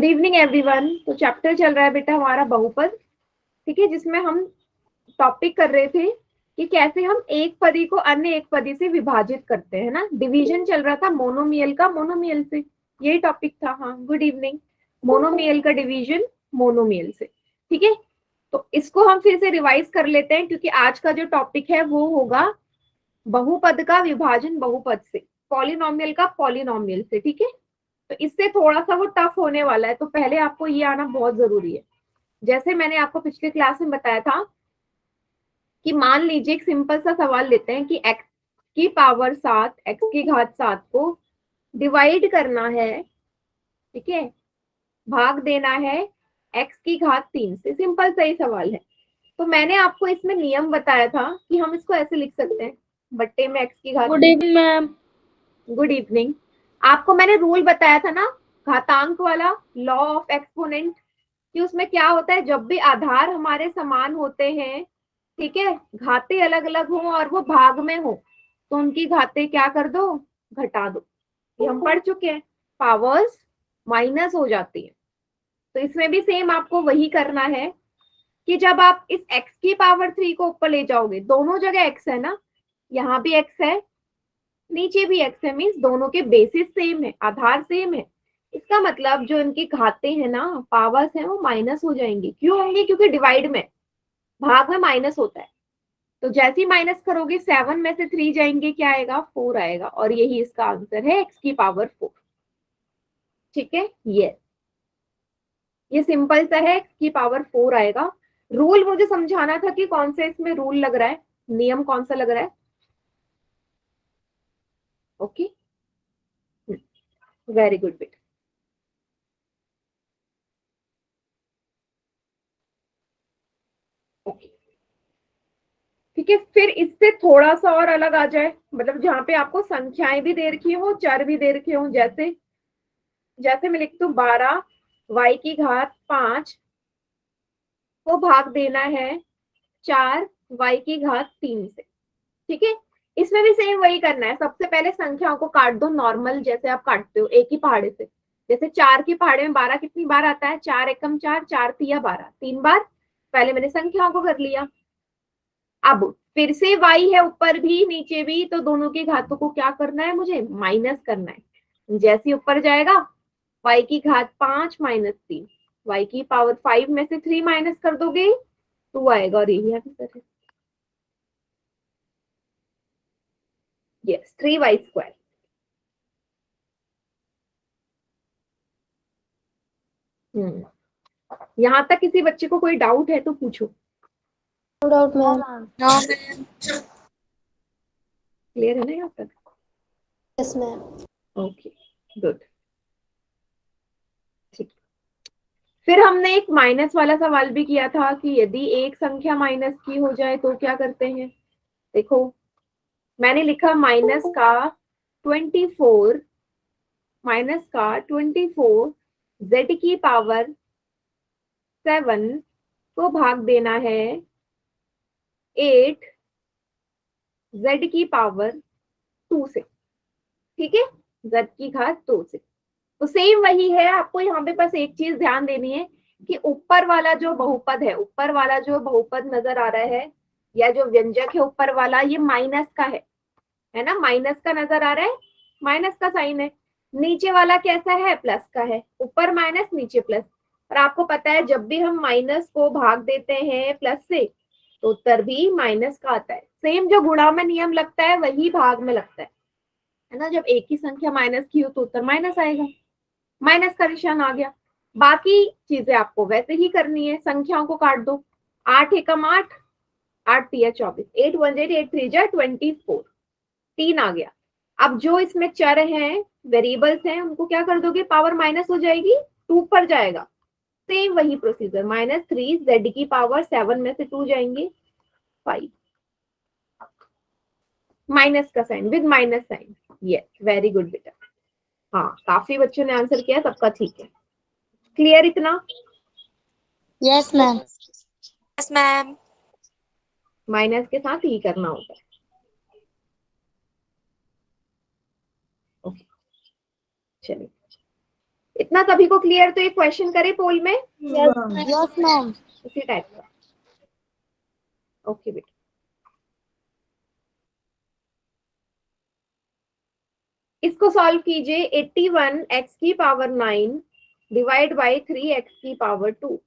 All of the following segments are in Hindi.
Good evening everyone. तो चैप्टर चल रहा है बेटा हमारा बहुपद, ठीक है, जिसमें हम टॉपिक कर रहे थे कि कैसे हम एक पदी को अन्य एक पदी से विभाजित करते हैं ना। डिवीजन चल रहा था मोनोमियल का मोनोमियल से, यही टॉपिक था। हाँ, गुड इवनिंग। मोनोमियल का डिवीजन मोनोमियल से, ठीक है। तो इसको हम फिर से रिवाइज कर लेते हैं, क्योंकि आज का जो टॉपिक है वो होगा बहुपद का विभाजन बहुपद से, पॉलिनोमियल का पॉलिनोमियल से, ठीक है। तो इससे थोड़ा सा वो टफ होने वाला है, तो पहले आपको ये आना बहुत जरूरी है। जैसे मैंने आपको पिछले क्लास में बताया था कि मान लीजिए एक सिंपल सा सवाल लेते हैं कि x की पावर 7, x की घात 7 को डिवाइड करना है, ठीक है, भाग देना है x की घात 3 से। सिंपल सा ही सवाल है। तो मैंने आपको इसमें नियम बताया था कि हम इसको ऐसे लिख सकते हैं, बट्टे में x की घात। Good evening ma'am. Good evening. आपको मैंने रूल बताया था ना, घातांक वाला, लॉ ऑफ एक्सपोनेंट, कि उसमें क्या होता है, जब भी आधार हमारे समान होते हैं, ठीक है, घाते अलग अलग हो और वो भाग में हो, तो उनकी घाते क्या कर दो, घटा दो। ये हम पढ़ चुके हैं, पावर्स माइनस हो जाती है। तो इसमें भी सेम आपको वही करना है कि जब आप इस x की पावर 3 को ऊपर ले जाओगे, दोनों जगह x है ना, यहाँ भी x है, नीचे भी x है, मीन्स दोनों के बेसिस सेम है, आधार सेम है। इसका मतलब जो इनकी घाते हैं ना, पावर्स हैं, वो माइनस हो जाएंगी। क्यों होंगी? क्योंकि डिवाइड में, भाग में माइनस होता है। तो जैसे ही माइनस करोगे 7 में से 3 जाएंगे, क्या आएगा, 4 आएगा, और यही इसका आंसर है, x की पावर 4, ठीक है। ये सिंपल सा है, x की पावर 4 आएगा। रूल मुझे समझाना था कि कौन सा इसमें रूल लग रहा है, नियम कौन सा लग रहा है। ओके, वेरी गुड बेटा। ओके, ठीक है। फिर इससे थोड़ा सा और अलग आ जाए, मतलब जहां पे आपको संख्याएं भी दे रखी हो, चर भी दे रखे हो। जैसे जैसे मैं लिखती हूँ 12 y की घात 5 को भाग देना है 4 y की घात 3 से, ठीक है। इसमें भी सेम वही करना है। सबसे पहले संख्याओं को काट दो नॉर्मल, जैसे आप काटते हो एक ही पहाड़े से। जैसे 4 की पहाड़े में 12 कितनी बार आता है, 4 एकम 4, 4 तिया 12, 3 बार। पहले मैंने संख्याओं को कर लिया। अब फिर से y है ऊपर भी नीचे भी, तो दोनों के घातों को क्या करना है, मुझे माइनस करना है। जैसे ऊपर जाएगा y की घात 5 माइनस 3, y की पावर 5 में से 3 माइनस कर दोगे 2 आएगा, और यही आंसर है। Yes, 3y square. यहाँ तक किसी बच्चे को कोई डाउट है तो पूछो। No doubt ma'am. क्लियर है ना यहाँ तक? Yes ma'am. ओके, गुड, ठीक। फिर हमने एक माइनस वाला सवाल भी किया था कि यदि एक संख्या माइनस की हो जाए तो क्या करते हैं। देखो, मैंने लिखा -24 z की पावर 7 को भाग देना है 8 z की पावर 2 से, ठीक है, z की घात 2 से। तो सेम वही है। आपको यहाँ पे बस एक चीज ध्यान देनी है कि ऊपर वाला जो बहुपद है, ऊपर वाला जो बहुपद नजर आ रहा है, या जो व्यंजक है ऊपर वाला, ये माइनस का है ना, माइनस का नजर आ रहा है, माइनस का साइन है। नीचे वाला कैसा है, प्लस का है, ऊपर माइनस नीचे प्लस। और आपको पता है जब भी हम माइनस को भाग देते हैं प्लस से, तो उत्तर भी माइनस का आता है। सेम जो गुणा में नियम लगता है वही भाग में लगता है ना। जब एक ही संख्या माइनस की हो तो उत्तर माइनस आएगा, माइनस का निशान आ गया। बाकी चीजें आपको वैसे ही करनी है। संख्याओं को काट दो, 8 एकम 8, 8 तिया 24, 8 1 8 3 जा 24, 3 आ गया। अब जो इसमें चर हैं, वेरिएबल्स हैं, उनको क्या कर दोगे, पावर माइनस हो जाएगी, 2 पर जाएगा। सेम वही प्रोसीजर, -3 z की पावर 7 में से 2 जाएंगे 5, माइनस का sign, with minus sign. Yes, very good बेटा। हाँ, काफी बच्चों ने आंसर किया, सबका ठीक है। क्लियर इतना? Yes ma'am. Yes ma'am. Minus के साथ ही करना होता है। ओके, चलिए इतना सभी को क्लियर? तो ये क्वेश्चन करे पोल में Yes, ma'am. इसी टाइप का। ओके बेटा, इसको सॉल्व कीजिए। 81 x की पावर 9 डिवाइड बाई 3 x की पावर 2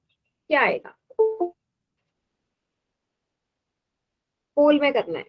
क्या आएगा? पोल में करना है।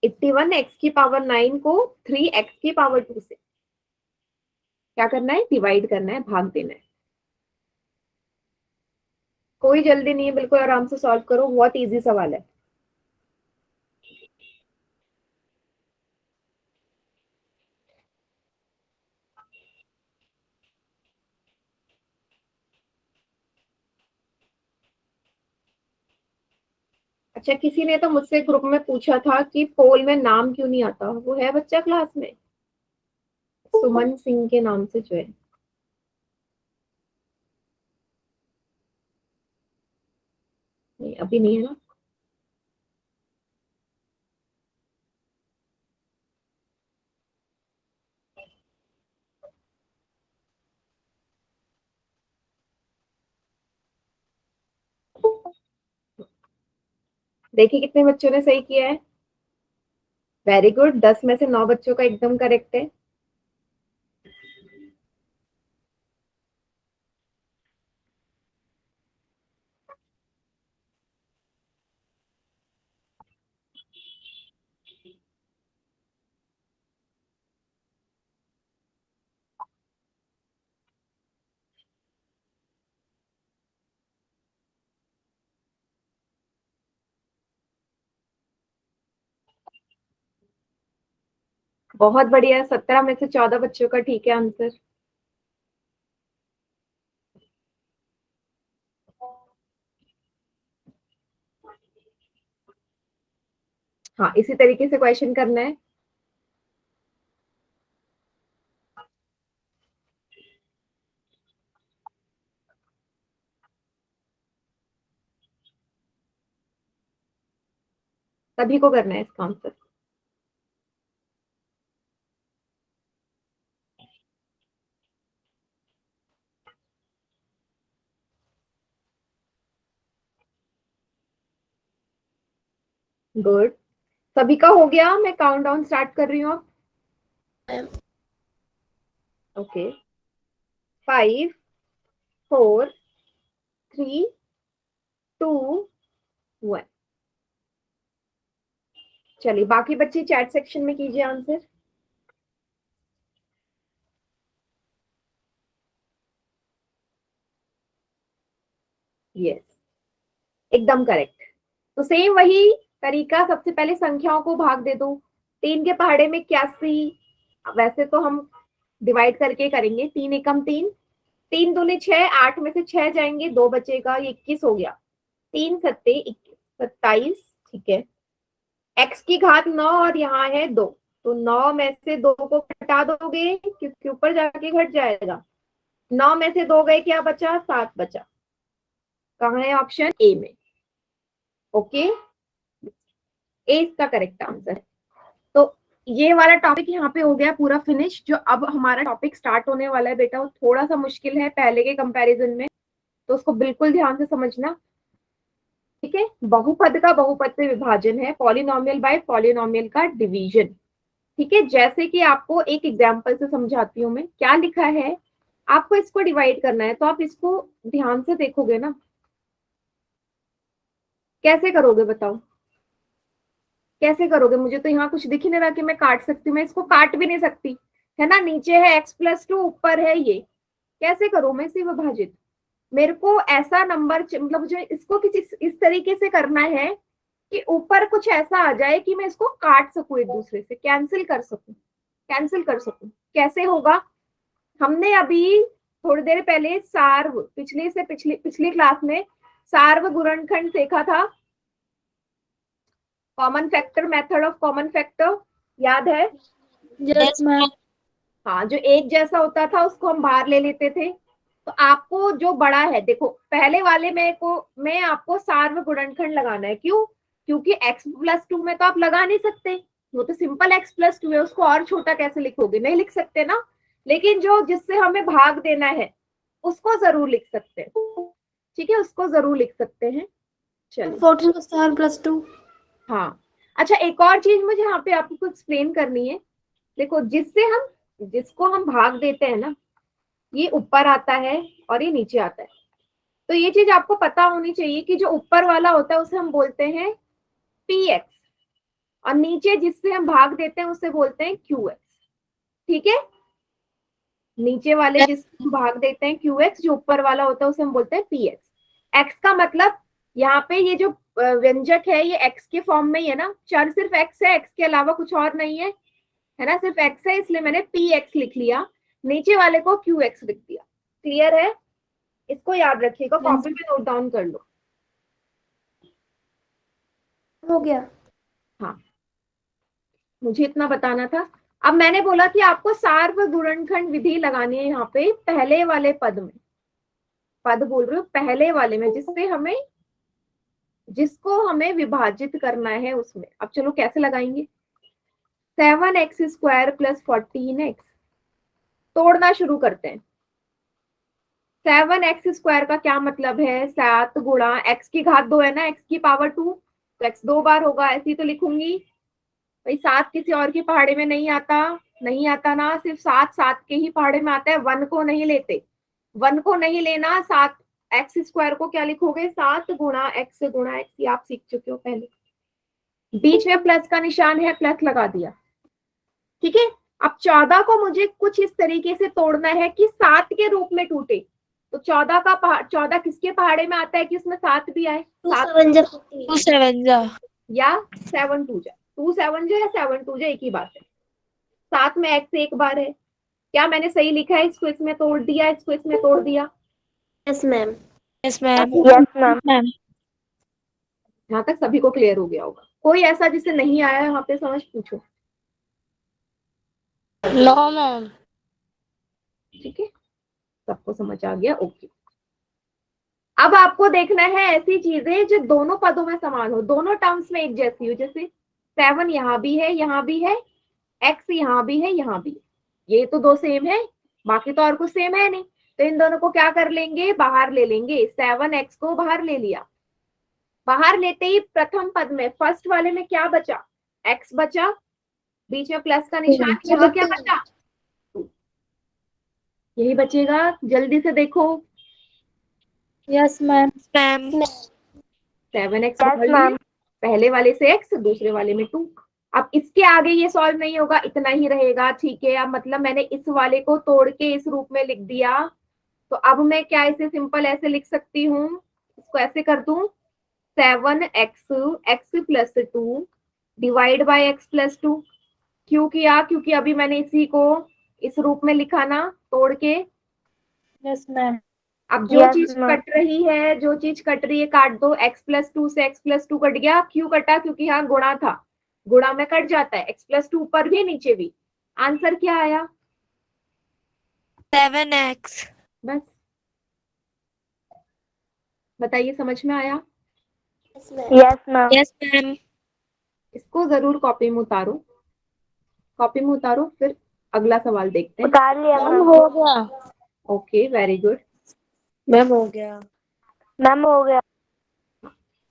एट्टी वन एक्स की पावर 9 को 3x की पावर 2 से क्या करना है? डिवाइड करना है, भाग देना है। कोई जल्दी नहीं है, बिल्कुल आराम से सॉल्व करो, बहुत इजी सवाल है। अच्छा, किसी ने तो मुझसे ग्रुप में पूछा था कि पोल में नाम क्यों नहीं आता। वो है बच्चा क्लास में, सुमन सिंह के नाम से जो है। नहीं, अभी नहीं है ना। देखिए कितने बच्चों ने सही किया है। वेरी गुड, 10 में से 9 बच्चों का एकदम करेक्ट है। बहुत बढ़िया, 17 में से 14 बच्चों का ठीक है आंसर। हाँ, इसी तरीके से क्वेश्चन करना है। सभी को करना है इसका आंसर। गुड, सभी का हो गया। मैं काउंट डाउन स्टार्ट कर रही हूँ अब। ओके, 5 4 3 2 1। चलिए, बाकी बच्चे चैट सेक्शन में कीजिए आंसर। यस, एकदम करेक्ट। तो सेम वही तरीका, सबसे पहले संख्याओं को भाग दे दो। 3 के पहाड़े में 81, वैसे तो हम डिवाइड करके करेंगे। 3 एकम 3, 3 दूनी 6, 8 में से 6 जाएंगे, 2 बचेगा, ये 21 हो गया। 3 सत्ते 21, 27, ठीक है। x की घात 9 और यहाँ है 2, तो 9 में से 2 को घटा दोगे क्योंकि ऊपर जाके घट जाएगा। 9 में से 2 गए, क्या बचा? 7 बचा। कहाँ है? ऑप्शन ए में। ओके, ए इसका करेक्ट आंसर है। तो ये वाला टॉपिक यहाँ पे हो गया पूरा फिनिश। जो अब हमारा टॉपिक स्टार्ट होने वाला है बेटा, वो थोड़ा सा मुश्किल है पहले के कंपैरिजन में, तो उसको बिल्कुल ध्यान से समझना, ठीक है। बहुपद का बहुपद से विभाजन है, पॉलिनोमियल बाय पॉलिनोमियल का डिवीजन, ठीक है। जैसे कि आपको एक एग्जांपल से समझाती हूँ मैं। क्या लिखा है, आपको इसको डिवाइड करना है, तो आप इसको ध्यान से देखोगे ना। कैसे करोगे बताओ, कैसे करोगे? मुझे तो यहाँ कुछ दिख ही नहीं रहा कि मैं काट सकती हूँ। मैं इसको काट भी नहीं सकती, है ना। नीचे है x+2, ऊपर है ये, कैसे करूं मैं इसे विभाजित? मेरे को ऐसा नंबर, मतलब मुझे इसको किसी इस तरीके से करना है कि ऊपर कुछ ऐसा आ जाए कि मैं इसको काट सकूं, एक दूसरे से कैंसिल कर सकूं, कैंसिल कर सकूं। कैसे होगा? हमने अभी थोड़ी देर पहले सार पिछली क्लास में सार्वगुणनखंड देखा था, common factor, method of common factor याद है? Yes, ma'am. हाँ, जो एक जैसा होता था उसको हम बाहर ले लेते थे। तो आपको जो बड़ा है, देखो पहले वाले में आपको सार्वगुणनखंड लगाना है। क्यों? क्योंकि x+2 में तो आप लगा नहीं सकते, वो तो सिंपल x+2 है, उसको और छोटा कैसे लिखोगे? नहीं लिख सकते ना। लेकिन जो जिससे हमें भाग देना है उसको जरूर लिख सकते हैं, ठीक है, उसको जरूर लिख सकते हैं। चलिए 14 का star plus 2. हाँ, अच्छा एक और चीज मुझे यहाँ पे आपको एक्सप्लेन करनी है। देखो जिसको हम भाग देते हैं ना, ये ऊपर आता है और ये नीचे आता है। तो ये चीज आपको पता होनी चाहिए कि जो ऊपर वाला होता है उसे हम बोलते हैं px, और नीचे जिससे हम भाग देते हैं उसे बोलते हैं qx। ठीक है, नीचे वाले जिससे हम भाग देते हैं qx, जो ऊपर वाला होता है उसे हम बोलते हैं px। x का मतलब यहाँ पे ये जो व्यंजक है ये x के फॉर्म में ही है ना, चर सिर्फ x है, x के अलावा कुछ और नहीं है ना, सिर्फ x है, इसलिए मैंने px लिख लिया, नीचे वाले को qx लिख दिया। क्लियर है? इसको याद रखिएगा, कॉपी में नोट डाउन कर लो। हो गया। हाँ, मुझे इतना बताना था। अब मैंने बोला कि आपको सार्वगुणनखंड विधि लगानी है यहाँ पे पहले वाले पद में, पद बोल रही हूँ पहले वाले में, जिसको हमें विभाजित करना है उसमें। अब चलो कैसे लगाएंगे? 7x² + 14x, तोड़ना शुरू करते हैं। 7x² का क्या मतलब है? 7 गुणा x की घात 2 है ना, x की पावर 2, तो x 2 बार होगा, ऐसी तो लिखूंगी भाई। 7 किसी और के पहाड़े में नहीं आता, नहीं आता ना, सिर्फ 7 के ही पहाड़े में आता है, 1 को नहीं लेते, 1 को नहीं लेना। 7x² को क्या लिखोगे? 7 गुणा x गुणा x, ये आप सीख चुके हो पहले। बीच में प्लस का निशान है, प्लस लगा दिया, ठीक है। अब 14 को मुझे कुछ इस तरीके से तोड़ना है कि 7 के रूप में टूटे। तो 14 किसके पहाड़े में आता है कि उसमें 7 भी आए? 2 7 या 7 2 जा, 2 7 जा या 7 2 जा, एक ही बात है। 7 में x एक बार है। क्या मैंने सही लिखा है? इसको इसमें तोड़ दिया, इसको इसमें तोड़ दिया। Yes, ma'am. Yes, ma'am. Yes, ma'am. यहाँ तक सभी को क्लियर हो गया होगा? कोई ऐसा जिसे नहीं आया यहाँ पे समझ पूछो। No, ma'am. ठीक है, सबको समझ आ गया? ओके। अब आपको देखना है ऐसी चीजें जो दोनों पदों में समान हो, दोनों टर्म्स में एक जैसी हो। जैसे 7 यहाँ भी है, यहाँ भी है, x यहाँ भी है, यहाँ भी है, ये तो दो सेम है, बाकी तो और कुछ सेम है नहीं। तो इन दोनों को क्या कर लेंगे? बाहर ले लेंगे। 7x को बाहर ले लिया। बाहर लेते ही प्रथम पद में, फर्स्ट वाले में क्या बचा? x बचा, बीच में प्लस का निशान, यहाँ क्या बचा? यही बचेगा, जल्दी से देखो। Yes, ma'am. Ma'am. 7x बाहर लिए, पहले वाले से x, दूसरे वाले में 2। अब इसके आगे ये सॉल्व नहीं होगा, इतना ही रहेगा, ठीक है। अब मतलब मैंने इस वाले को तोड़ के इस रूप में लिख दिया, तो अब मैं क्या इसे सिंपल ऐसे लिख सकती हूँ, इसको ऐसे कर दूं, 7x x+2 divide by x+2। क्यों किया? क्योंकि अभी मैंने इसी को इस रूप में लिखा ना, तोड़ के। Yes, ma'am. अब जो चीज कट रही है, जो चीज कट रही है काट दो। x+2 से x+2 कट गया। क्यों कटा? क्योंकि यहाँ गुणा था, गुणा में कट जाता है, x+2 ऊपर भी नीचे भी। आंसर क्या आया? 7x. बस बताइए, समझ में आया? Yes, ma'am. Yes, ma'am. Yes, ma'am. इसको जरूर कॉपी में उतारो, कॉपी में उतारो, फिर अगला सवाल देखते हैं। उतार लिया मैम, हो गया। Okay, very good. मैम हो गया। मैम हो गया।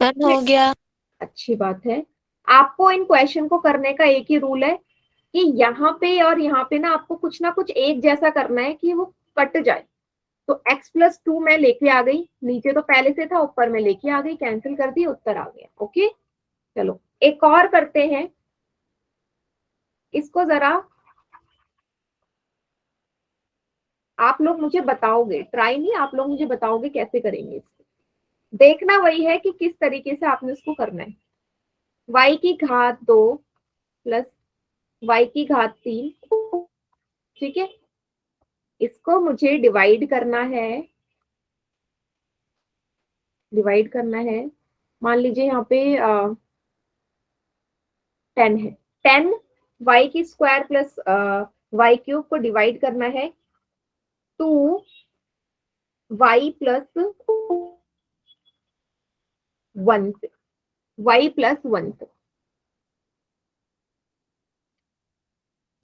Ma'am हो गया. अच्छी बात है। आपको इन क्वेश्चन को करने का एक ही रूल है कि यहाँ पे और यहाँ पे ना कुछ एक जैसा करना है कि वो कट जाए। तो x+2 में लेके आ गई, नीचे तो पहले से था, ऊपर में लेके आ गई, कैंसिल कर दी, उत्तर आ गया। ओके, चलो एक और करते हैं। इसको जरा आप लोग मुझे बताओगे, ट्राई नहीं, आप लोग मुझे बताओगे कैसे करेंगे इसको। देखना वही है कि किस तरीके से आपने इसको करना है। y की घात 2 प्लस y की घात 3, ठीक है, इसको मुझे डिवाइड करना है डिवाइड करना है, मान लीजिए यहाँ पे 10 है, 10 वाई की स्क्वायर प्लस वाई क्यूब को डिवाइड करना है 2 वाई प्लस 1 से, वाई प्लस 1 से।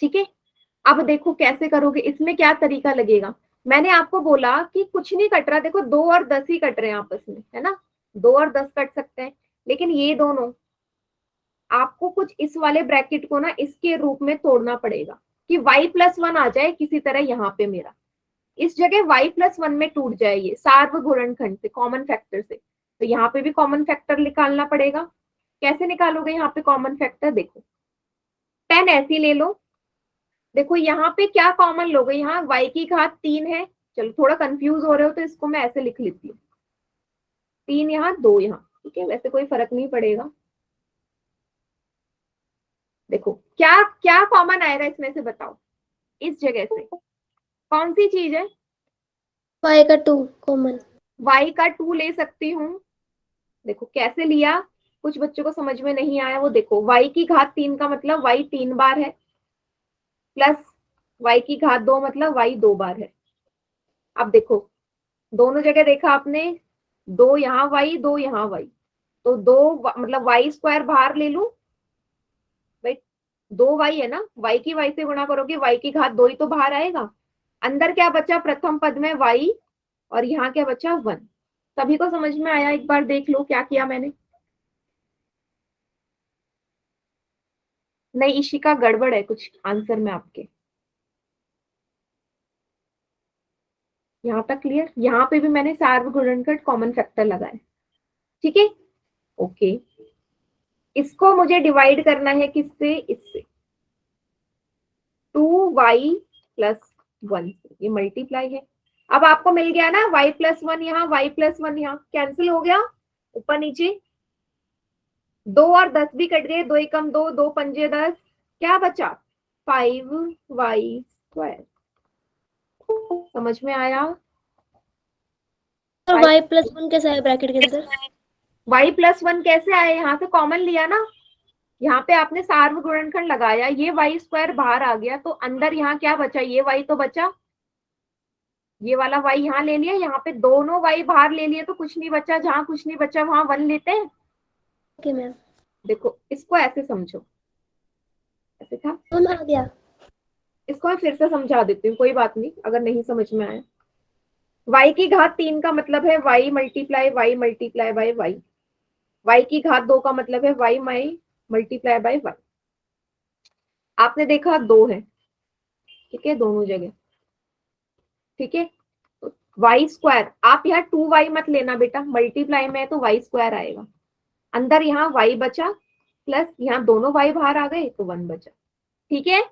ठीक है, अब देखो कैसे करोगे, इसमें क्या तरीका लगेगा। मैंने आपको बोला कि कुछ नहीं कट रहा, देखो 2 और 10 ही कट रहे हैं आपस में, है ना, 2 और 10 कट सकते हैं, लेकिन ये दोनों आपको कुछ इस वाले ब्रैकेट को ना इसके रूप में तोड़ना पड़ेगा कि y+1 आ जाए किसी तरह यहाँ पे मेरा, इस जगह y+1 में टूट जाए ये सार्वगुणनखंड से, कॉमन फैक्टर से। तो यहाँ पे भी कॉमन फैक्टर निकालना पड़ेगा। कैसे निकालोगे यहाँ पे कॉमन फैक्टर, देखो 10 ऐसे ले लो, देखो यहाँ पे क्या कॉमन लोगे, यहाँ y की घात 3 है, चलो थोड़ा कंफ्यूज हो रहे हो तो इसको मैं ऐसे लिख लेती हूँ, 3 यहाँ 2 यहाँ, ठीक है, वैसे कोई फर्क नहीं पड़ेगा। देखो क्या क्या कॉमन आएगा इसमें से बताओ, इस जगह से कौन सी चीज है, y का 2 कॉमन। y का 2 ले सकती हूँ। देखो कैसे लिया, कुछ बच्चों को समझ में नहीं आया, वो देखो y की घात 3 का मतलब y 3 बार है, प्लस y की घात 2 मतलब y 2 बार है। अब देखो दोनों जगह देखा आपने, 2 यहाँ y 2 यहाँ y, तो 2 मतलब y स्क्वायर बाहर ले लू भाई, 2y है ना, y की y से गुणा करोगे y की घात 2 ही तो बाहर आएगा। अंदर क्या बचा प्रथम पद में y, और यहाँ क्या बचा 1। सभी को समझ में आया, एक बार देख लो क्या किया मैंने। नहीं इशिका, गड़बड़ है कुछ आंसर में आपके, यहाँ तक क्लियर। यहाँ पे भी मैंने सार्वगुणनखंड कॉमन फैक्टर लगाए, ठीक है, ओके। इसको मुझे डिवाइड करना है किससे, इससे 2y+1 से, ये मल्टीप्लाई है। अब आपको मिल गया ना y+1 यहाँ, y+1 यहाँ कैंसिल हो गया, ऊपर नीचे 2 और 10 भी कट गए, 2 एकम 2, 2 पंजे 10, क्या बचा 5y²। समझ में आया। और y+1 कैसे आया ब्रैकेट के अंदर? y+1 कैसे आया, यहाँ से कॉमन लिया ना, यहाँ पे आपने सार्वगुणनखंड लगाया, ये y² बाहर आ गया, तो अंदर यहाँ क्या बचा, ये y तो बचा, ये वाला y यहाँ ले लिया, यहाँ पे दोनों y बाहर ले लिए, तो कुछ नहीं बचा, जहां कुछ नहीं बचा वहां 1 लेते हैं। Okay ma'am. देखो इसको ऐसे समझो, ऐसे था, कौन आ गया? इसको मैं फिर से समझा देती हूँ, कोई बात नहीं अगर नहीं समझ में आया। y की घात 3 का मतलब है y multiply by y, y की घात 2 का मतलब है y मल्टीप्लाई बाय y। आपने देखा 2 है, ठीक है, दोनों जगह, ठीक है, तो y², आप यहाँ 2y मत लेना बेटा, मल्टीप्लाई में है तो y² आएगा, अंदर यहाँ y बचा, प्लस यहाँ दोनों y बाहर आ गए तो 1 बचा, ठीक है।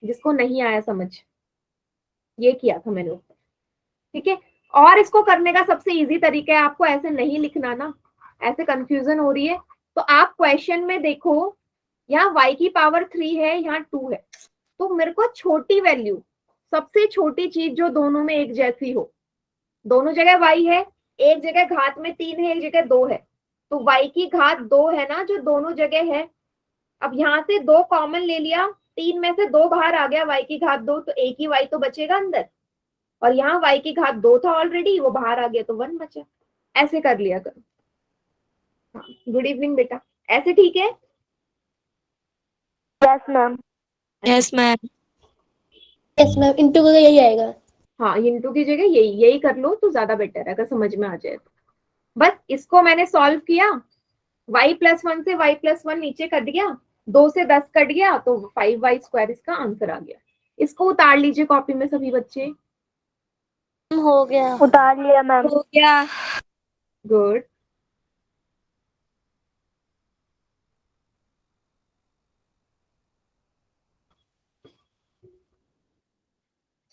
जिसको नहीं आया समझ, ये किया था मैंने ऊपर, ठीक है। और इसको करने का सबसे इजी तरीका है, आपको ऐसे नहीं लिखना ना, ऐसे कंफ्यूजन हो रही है तो आप क्वेश्चन में देखो, यहाँ y की पावर 3 है, यहाँ 2 है, तो मेरे को छोटी वैल्यू, सबसे छोटी चीज जो दोनों में एक जैसी हो, दोनों जगह y है, एक जगह घात में 3 है, एक जगह 2 है, तो y की घात 2 है ना जो दोनों जगह है। अब यहाँ से 2 कॉमन ले लिया, 3 में से 2 बाहर आ गया, y की घात 2, तो एक ही y तो बचेगा अंदर, और यहाँ y की घात 2 था ऑलरेडी, वो बाहर आ गया तो 1 बचा। ऐसे कर लिया करो। हाँ, गुड इवनिंग बेटा, ऐसे ठीक है। Yes ma'am. Yes ma'am. Yes ma'am, into का यही आएगा। हाँ इंटू की जगह यही यही कर लो तो ज्यादा बेटर है, अगर समझ में आ जाए तो। बस इसको मैंने सॉल्व किया, y+1 से y+1 नीचे कट गया, 2 से 10 कट गया, तो 5y² इसका आंसर आ गया। इसको उतार लीजिए कॉपी में सभी बच्चे। हो गया, उतार लिया मैम। हो गया। गुड।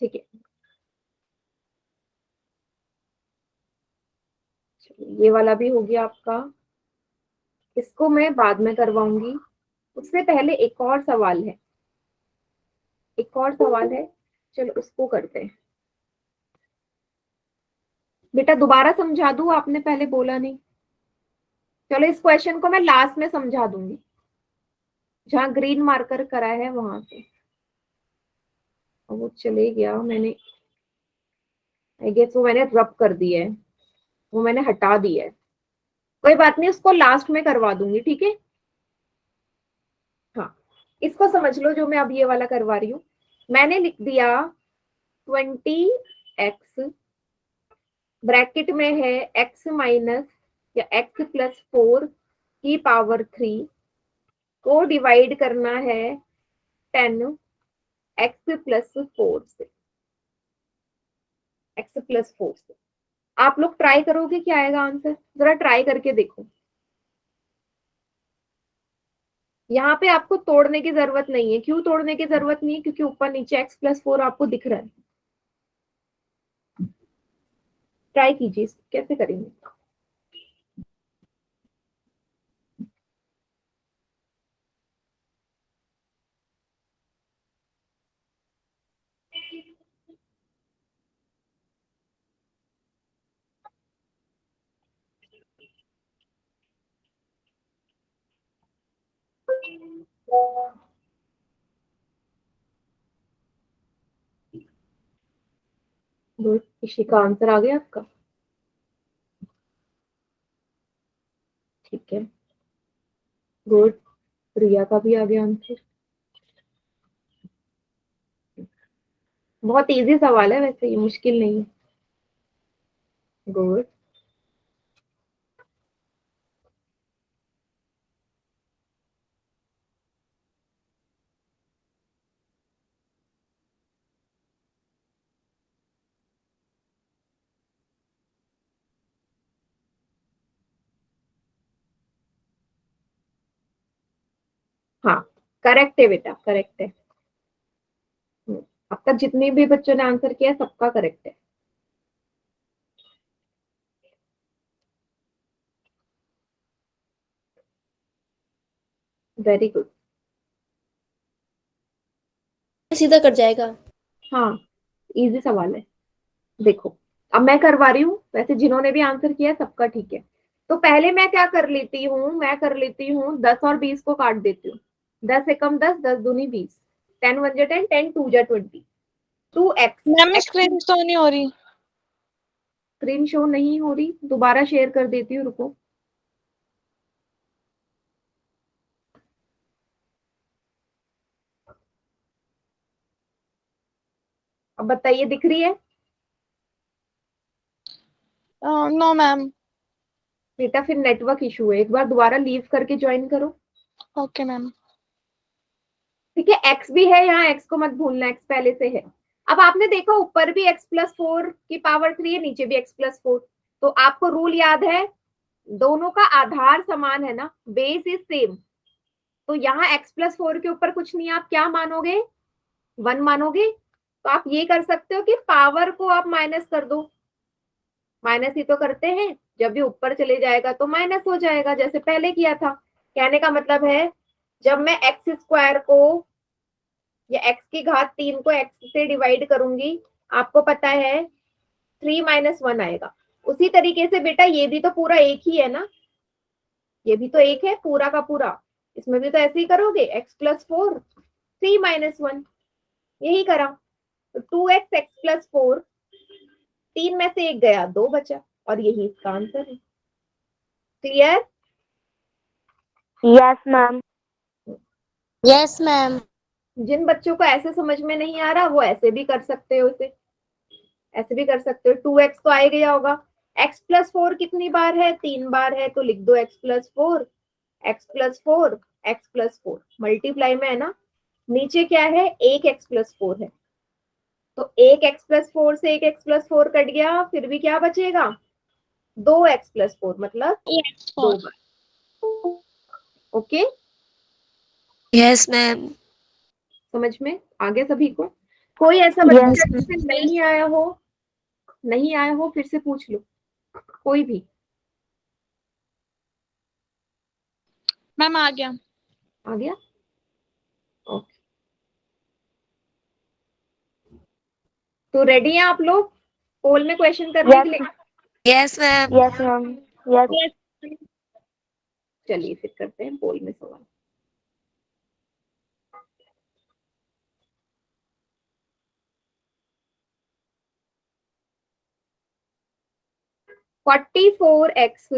ठीक है, ये वाला भी हो गया आपका, इसको मैं बाद में करवाऊंगी, उससे पहले एक और सवाल है, एक और सवाल है, चलो उसको करते हैं। बेटा दोबारा समझा दूं, आपने पहले बोला नहीं। चलो इस क्वेश्चन को मैं लास्ट में समझा दूंगी, जहां ग्रीन मार्कर करा है वहां पे। वो चले गया, मैंने आई गेस वो मैंने रब कर दिया है, वो मैंने हटा दिया है। कोई बात नहीं, उसको लास्ट में करवा दूंगी, ठीक है। हाँ, इसको समझ लो जो मैं अब ये वाला करवा रही हूँ। मैंने लिख दिया 20x, ब्रैकेट में है x माइनस या x प्लस 4 की पावर 3 को डिवाइड करना है 10x प्लस 4 से, x प्लस 4 से। आप लोग ट्राई करोगे, क्या आएगा आंसर, जरा ट्राई करके देखो। यहाँ पे आपको तोड़ने की जरूरत नहीं है। क्यों तोड़ने की जरूरत नहीं है? क्योंकि ऊपर नीचे x प्लस 4 आपको दिख रहा है। ट्राई कीजिए, कैसे करेंगे। गुड, इसी का आंसर आ गया आपका, ठीक है। गुड, रिया का भी आ गया आंसर। बहुत इजी सवाल है वैसे, ये मुश्किल नहीं है। गुड, हाँ करेक्ट है बेटा, करेक्ट है। अब तक जितने भी बच्चों ने आंसर किया सबका करेक्ट है। Very good. सीधा कट जाएगा। हाँ, इजी सवाल है। देखो अब मैं करवा रही हूँ, वैसे जिन्होंने भी आंसर किया सबका ठीक है। तो पहले मैं क्या कर लेती हूँ, मैं कर लेती हूँ 10 और 20 को काट देती हूँ। 10 एकम 10, 10 दूनी 20, 10 1 जा 10, 10 2 जा 20, 2x। मैम स्क्रीन तो नहीं हो रही। स्क्रीन शो नहीं हो रही, दोबारा शेयर कर देती हूँ, रुको। अब बताइए, दिख रही है? No ma'am. बेटा फिर नेटवर्क इशू है, एक बार दोबारा लीव करके ज्वाइन करो। Okay ma'am. ठीक है, एक्स भी है यहाँ, एक्स को मत भूलना, एक्स पहले से है। अब आपने देखा ऊपर भी x प्लस 4 की पावर 3 है, नीचे भी x प्लस 4। तो आपको रूल याद है, दोनों का आधार समान है ना, बेस इज सेम। तो यहाँ x प्लस 4 के ऊपर कुछ नहीं, आप क्या मानोगे, 1 मानोगे। तो आप ये कर सकते हो कि पावर को आप माइनस कर दो। माइनस ही तो करते हैं, जब भी ऊपर चले जाएगा तो माइनस हो जाएगा, जैसे पहले किया था। कहने का मतलब है, जब मैं एक्स स्क्वायर को या x की घात 3 को x से डिवाइड करूंगी, आपको पता है 3 माइनस 1 आएगा। उसी तरीके से बेटा ये भी तो पूरा एक ही है ना, ये भी तो एक है पूरा का पूरा। इसमें भी तो ऐसे ही करोगे, x प्लस 4 3 माइनस 1, यही करा। तो 2x x प्लस 4, 3 में से एक गया, 2 बचा, और यही इसका आंसर है। Clear? Yes ma'am. Yes ma'am. जिन बच्चों को ऐसे समझ में नहीं आ रहा वो ऐसे भी कर सकते हो, उसे ऐसे भी कर सकते हो। 2x तो आ गया होगा, x प्लस 4 कितनी बार है, 3 बार है, तो लिख दो x plus 4, x plus 4, x plus 4 multiply में है ना। नीचे क्या है, एक x प्लस 4 है, तो एक x प्लस 4 से एक x प्लस 4 कट गया, फिर भी क्या बचेगा, 2x प्लस 4, मतलब 2 बार। Okay, yes ma'am. समझ में आ गया सभी को? कोई ऐसा Yes, बच्चा ma'am. जिससे नहीं आया हो, नहीं आया हो फिर से पूछ लो, कोई भी। मैम आ गया। आ गया, ओके। तो रेडी हैं आप लोग पोल में क्वेश्चन करने के Yes, लिए? Yes ma'am. Yes ma'am. Yes. चलिए फिर करते हैं पोल में सवाल। (44x)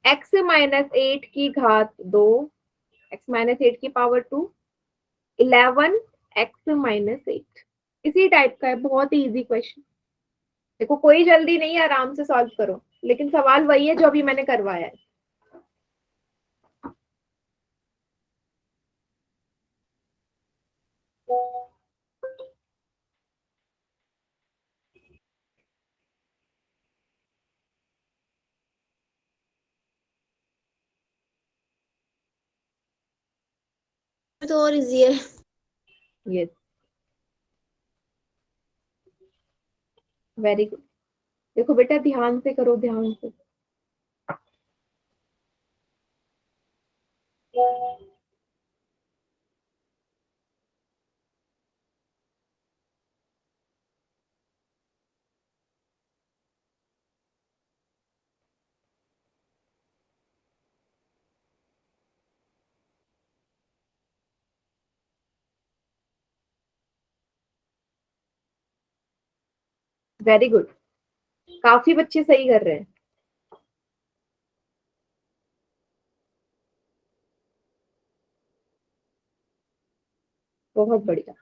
x माइनस 8 की घात 2, x माइनस 8 की पावर 2, 11x माइनस 8। इसी टाइप का है, बहुत ही इजी क्वेश्चन। देखो कोई जल्दी नहीं है, आराम से सॉल्व करो, लेकिन सवाल वही है जो अभी मैंने करवाया है। तो और इजी है। Yes, very good. देखो बेटा ध्यान से करो, ध्यान से। वेरी गुड, काफी बच्चे सही कर रहे हैं। बहुत बढ़िया।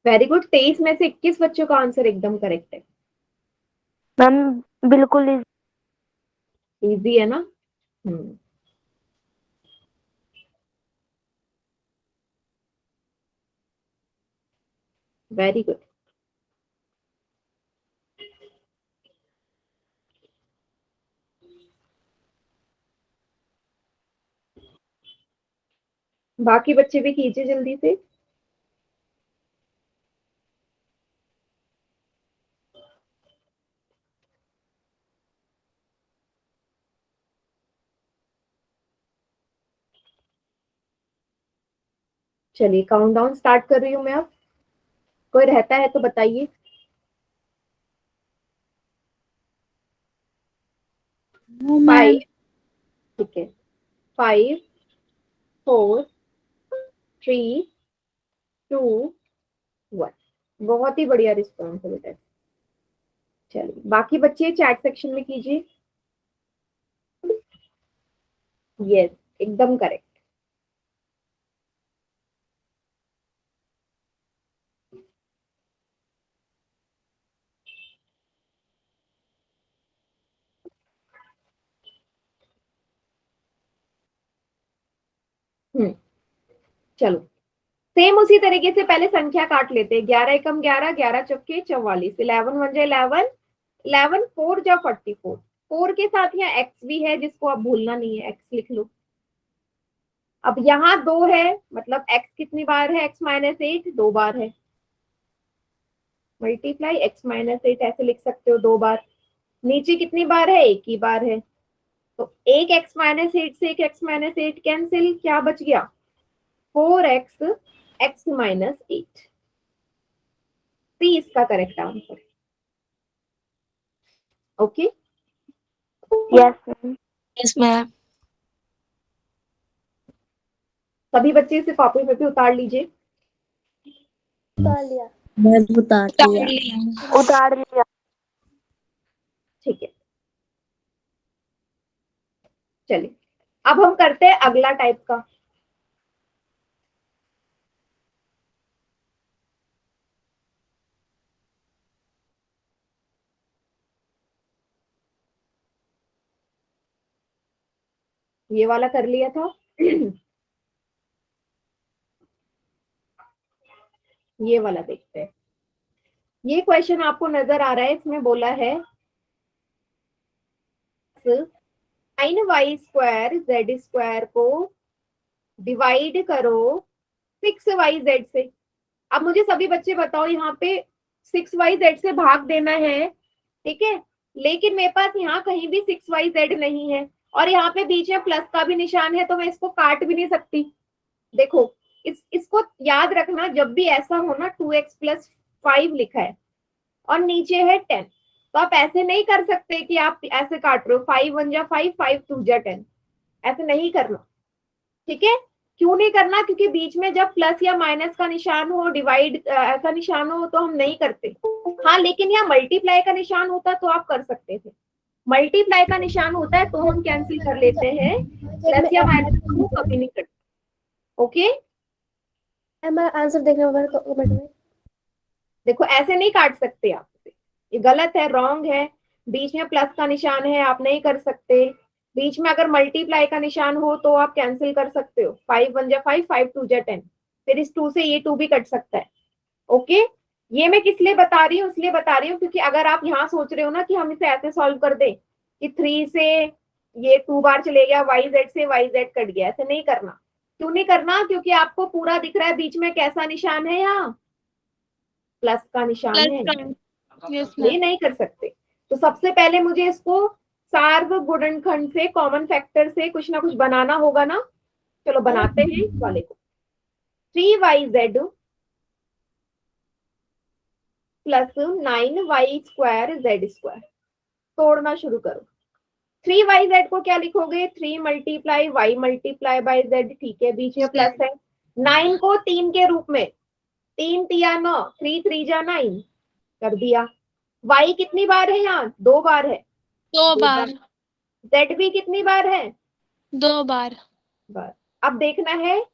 Very good. 23 में से 21 बच्चों का आंसर एकदम करेक्ट है। मैम बिल्कुल इजी है ना? Very good. बाकी बच्चे भी कीजिए जल्दी से। चलिए काउंटडाउन स्टार्ट कर रही हूँ मैं अब। कोई रहता है तो बताइए। 5, ठीक है, 5, 4, 3, 2, 1। बहुत ही बढ़िया रिस्पॉन्स है बेटा। चलिए बाकी बच्चे चैट सेक्शन में कीजिए। यस, एकदम करेक्ट। चलो सेम उसी तरीके से पहले संख्या काट लेते हैं। 11 एकम 11, 11 चौके 44, 11 वन जा 11, 11 4 जा 44। 4 के साथ यहाँ x भी है जिसको आप भूलना नहीं है, x लिख लो। अब यहाँ 2 है, मतलब x कितनी बार है? x माइनस 8 2 बार है। मल्टीप्लाई x माइनस 8 ऐसे लिख सकते हो 2 बार। नीचे कितनी बार है? एक ही बार है। तो एक x माइनस 8 से एक x माइनस 8 कैंसिल, क्या बच गया? 4x x minus 8। सी इसका correct answer. Okay, yes ma'am. Yes ma'am. सभी बच्चे इसे कॉपी पे भी उतार लीजिए। उतार लिया। मैं उतार लिया। उतार लिया। ठीक है, चलिए अब हम करते हैं अगला टाइप का। ये वाला कर लिया था। ये वाला देखते हैं। ये क्वेश्चन आपको नजर आ रहा है, इसमें बोला है 9y² z² को डिवाइड करो 6yz से। अब मुझे सभी बच्चे बताओ, यहाँ पे 6yz से भाग देना है, ठीक है, लेकिन मेरे पास यहाँ कहीं भी 6yz नहीं है और यहाँ पे बीच में प्लस का भी निशान है, तो मैं इसको काट भी नहीं सकती। देखो इसको याद रखना, जब भी ऐसा हो ना 2x + 5 लिखा है और नीचे है 10, तो आप ऐसे नहीं कर सकते कि आप ऐसे काट रहे हो 5 1 जा 5 5 2 जा 10, ऐसे नहीं करना, ठीक है। क्यों नहीं करना? क्योंकि बीच में जब प्लस या माइनस का निशान हो, डिवाइड ऐसा निशान हो, तो हम नहीं करते। हाँ, लेकिन यहाँ मल्टीप्लाई का निशान होता तो आप कर सकते थे। मल्टीप्लाई का निशान होता है तो हम कैंसिल कर लेते हैं, प्लस या माइनस को कभी नहीं करते। ओके, मैं आंसर देखने वाला कमेंट में। देखो ऐसे नहीं काट सकते आप, ये गलत है, रॉन्ग है। बीच में प्लस का निशान है, आप नहीं कर सकते। बीच में अगर मल्टीप्लाई का निशान हो तो आप कैंसिल कर सकते हो, 5 1 जा 5 5 2 जा 10, फिर इस 2 से ये 2 भी कट सकता है। ओके, ये मैं किस लिए बता रही हूँ? इसलिए बता रही हूँ क्योंकि अगर आप यहाँ सोच रहे हो ना कि हम इसे ऐसे सॉल्व कर दे कि 3 से ये 2 बार चले गया, YZ से YZ कट गया, ऐसे नहीं करना। क्यों नहीं करना? क्योंकि आपको पूरा दिख रहा है बीच में कैसा निशान है, यहाँ प्लस का निशान है, यस ये मैम। नहीं कर सकते। तो सबसे पहले मुझे इसको सार्वगुणनखंड से, कॉमन फैक्टर से कुछ ना कुछ बनाना होगा ना। चलो बनाते हैं इस वाले को। 3yz + 9y² z²। तोड़ना शुरू करो। 3yz को क्या लिखोगे? 3 × y × z, ठीक है, बीच में प्लस है। 9 को 3 के रूप में, 3 तिया 9, 3 3 जा 9 कर दिया। y कितनी बार है? यहाँ 2 बार है, 2 बार। z भी कितनी बार है? 2 बार। बस अब देखना है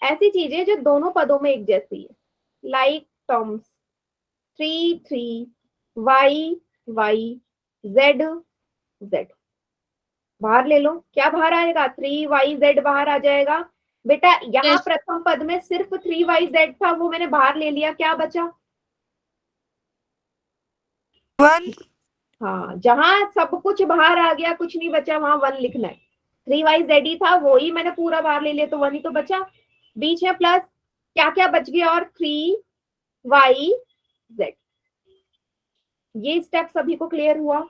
ऐसी चीजें जो दोनों पदों में एक जैसी है, like terms 3 3 y y z z। बाहर ले लो, क्या बाहर आएगा? 3yz बाहर आ जाएगा। बेटा यहाँ यस। प्रथम पद में सिर्फ 3yz था, वो मैंने बाहर ले लिया, क्या बचा? 1। हाँ, जहां सब कुछ बाहर आ गया, कुछ नहीं बचा, वहां 1 लिखना है। 3yz ही था, वो ही मैंने पूरा बाहर ले लिया, तो 1 ही तो बचा। बीच में प्लस, क्या क्या बच गया? और 3yz। ये स्टेप सभी को क्लियर हुआ?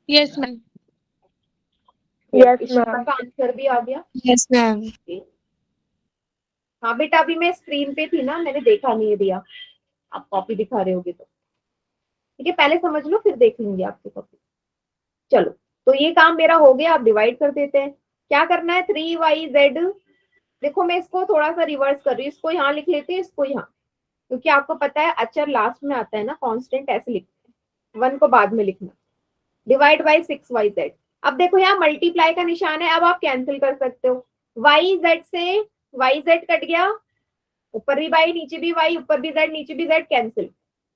Yes ma'am. Yes Ishika ma'am. का आंसर भी आ गया। Yes ma'am. हाँ बेटा, अभी मैं स्क्रीन पे थी ना, मैंने देखा नहीं है दिया, आप कॉपी दिखा रहे होगे तो ठीक है, पहले समझ लो फिर देख लूंगी आपकी कॉपी। चलो, तो ये काम मेरा हो गया, आप डिवाइड कर देते हैं। क्या करना है? 3yz, देखो मैं इसको थोड़ा सा रिवर्स कर रही हूँ, इसको यहाँ लिख लेते हैं, इसको यहाँ, क्योंकि आपको पता है अचर लास्ट में आता है ना, कांस्टेंट ऐसे लिखते हैं, 1 को बाद में लिखना। Divide by 6yz। अब देखो यहाँ मल्टीप्लाई का निशान है, अब आप कैंसिल कर सकते हो। yz से yz कट गया, ऊपर भी y नीचे भी y, ऊपर भी z नीचे भी z, कैंसिल।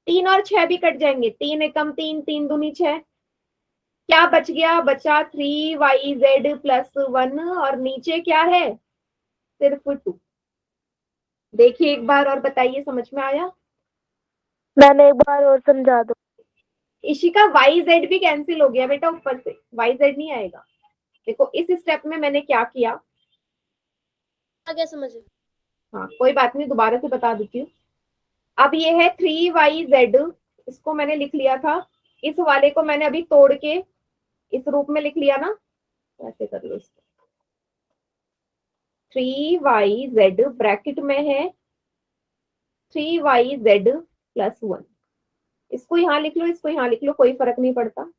3 और 6 भी कट जाएंगे, 3 एकम 3, 3 दूनी 6। क्या बच गया? बचा 3yz + 1 और नीचे क्या है? सिर्फ 2। देखिए एक बार और बताइए, समझ में आया? मैम एक बार और समझा दो। इशिका yz भी कैंसिल हो गया बेटा, ऊपर से yz नहीं आएगा। देखो इस स्टेप में मैंने क्या किया, आगे समझे। हाँ कोई बात नहीं, दोबारा से बता देती हूँ। अब ये है 3yz, इसको मैंने लिख लिया था, इस वाले को मैंने अभी तोड़ के इस रूप में लिख लिया ना, ऐसे कर लो इसको। 3yz ब्रैकेट में है 3yz + 1, इसको यहाँ लिख लो, इसको यहाँ लिख लो, कोई फर्क नहीं पड़ता।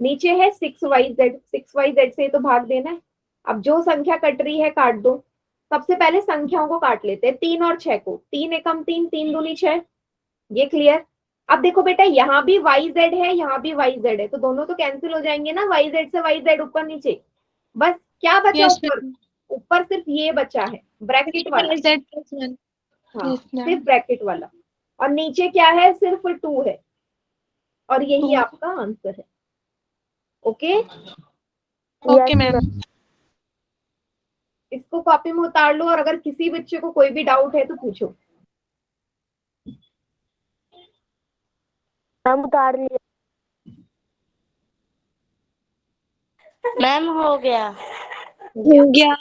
नीचे है 6yz, 6yz से तो भाग देना है। अब जो संख्या कट रही है काट दो। सबसे पहले संख्याओं को काट लेते हैं, 3 और 6 को, 3 एकम 3, 3 दूनी 6, ये क्लियर। अब देखो बेटा, यहाँ भी yz है, यहाँ भी yz है, तो दोनों तो कैंसिल हो जाएंगे ना, yz से yz ऊपर नीचे। बस क्या बचा यस ऊपर? मैम। ऊपर सिर्फ ये बचा है, ब्रैकेट वाला। z + 1। हाँ यस मैम। सिर्फ ब्रैकेट वाला, और नीचे क्या है? सिर्फ 2 है, और यही 2। आपका आंसर है। Okay, okay ma'am. इसको कॉपी में उतार लो, और अगर किसी बच्चे को कोई भी डाउट है तो पूछो। मैम उतार लिया। मैम हो गया। हो गया।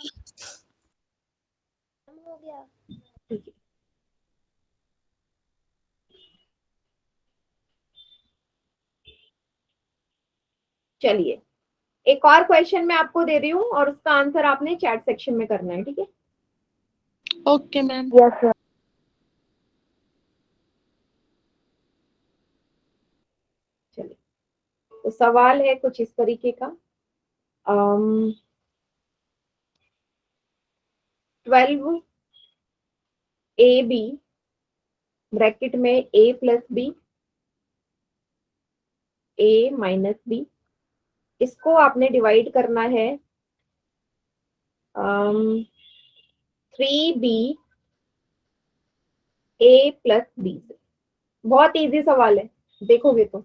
हो गया। ठीक है। चलिए, एक और क्वेश्चन मैं आपको दे रही हूँ और उसका आंसर आपने चैट सेक्शन में करना है, ठीक है? Okay ma'am. Yes sir. चलिए, तो सवाल है कुछ इस तरीके का। 12 AB ब्रैकेट में A+B A-B, इसको आपने डिवाइड करना है 3B A+B से। बहुत इजी सवाल है, देखोगे तो।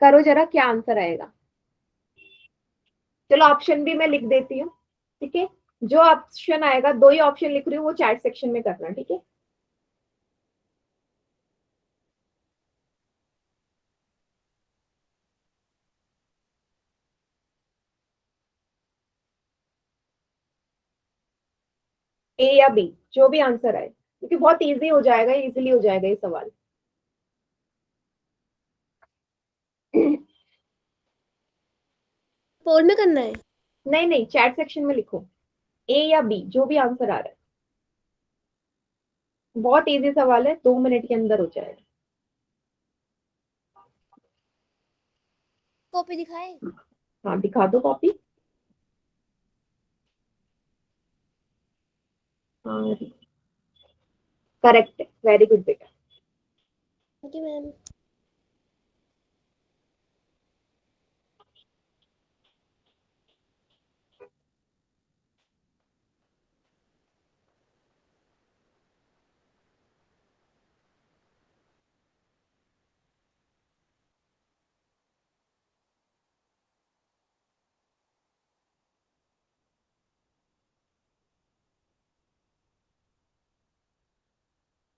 करो जरा, क्या आंसर आएगा। चलो ऑप्शन भी मैं लिख देती हूँ, ठीक है? जो ऑप्शन आएगा, 2 ही ऑप्शन लिख रही हूँ, वो चैट सेक्शन में करना, ठीक है? ए या बी, जो भी आंसर आए, क्योंकि बहुत इजी हो जाएगा, इजीली हो जाएगा ये सवाल। पोल में करना है। नहीं नहीं, चैट सेक्शन में लिखो, ए या बी, जो भी आंसर आ रहा है। बहुत इजी सवाल है, 2 मिनट के अंदर हो जाएगा। कॉपी दिखाए। हाँ, दिखा दो कॉपी। हाँ, करेक्ट है, वेरी गुड बेटा। Thank you ma'am.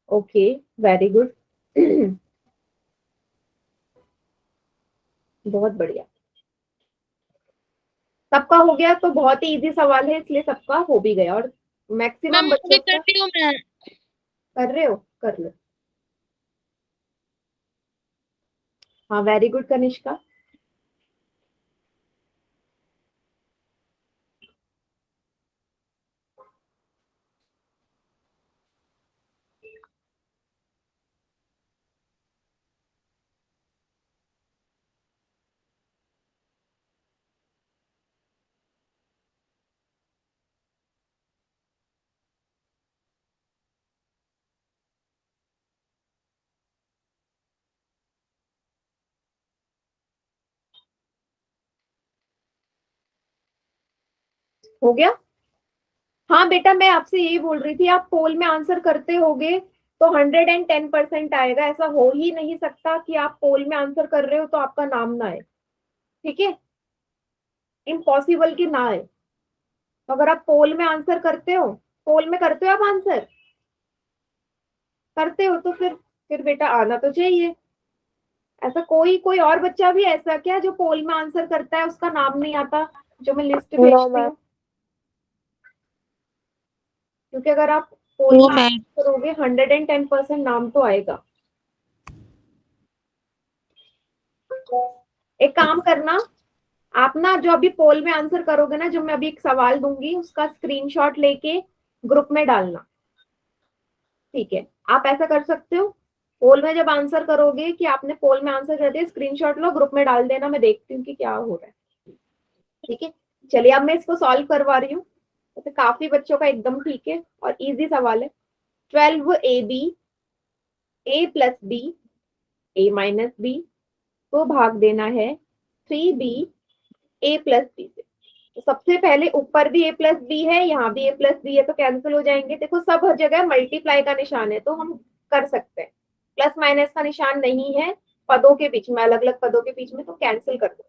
Okay, very good. बहुत बढ़िया। सबका हो गया, तो बहुत ही इजी सवाल है, इसलिए सबका हो भी गया, और मैम मैक्सिमम अभी बच्चों कर का। रही हूँ मैं। कर रहे हो, कर लो। हाँ, वेरी गुड कनिष्का। हो गया। हाँ बेटा, मैं आपसे यही बोल रही थी, आप पोल में आंसर करते होगे तो 110% आएगा। ऐसा हो ही नहीं सकता कि आप पोल में आंसर कर रहे हो तो आपका नाम ना आए, ठीक है? इम्पॉसिबल कि ना आए। तो अगर आप पोल में आंसर करते हो, पोल में करते हो आप आंसर करते हो, तो फिर बेटा आना तो चाहिए। ऐसा कोई कोई और बच्चा भी ऐसा क्या जो पोल में आंसर करता है उसका नाम नहीं आता, जो मैं लिस्ट नो भेजती मैम। हूँ? क्योंकि अगर आप पोल नो में मैम। आंसर करोगे 110% नाम तो आएगा। एक काम करना, आप ना जो अभी पोल में आंसर करोगे ना, जो मैं अभी एक सवाल दूंगी उसका स्क्रीनशॉट लेके ग्रुप में डालना, ठीक है? आप ऐसा कर सकते हो, पोल में जब आंसर करोगे कि आपने पोल में आंसर कर दिया, स्क्रीनशॉट लो, ग्रुप में डाल देना, मैं देखती हूँ कि क्या हो रहा है, ठीक है? चलिए, अब मैं इसको सॉल्व करवा रही हूँ। तो काफी बच्चों का एकदम ठीक है और इजी सवाल है। 12AB A+B A-B को भाग देना है 3B A+B से। तो सबसे पहले ऊपर भी A+B है, यहाँ भी A+B है, तो कैंसिल हो जाएंगे। देखो, सब हर जगह मल्टीप्लाई का निशान है, तो हम कर सकते हैं। प्लस माइनस का निशान नहीं है पदों के बीच में, अलग अलग पदों के बीच में, तो कैंसिल कर दो।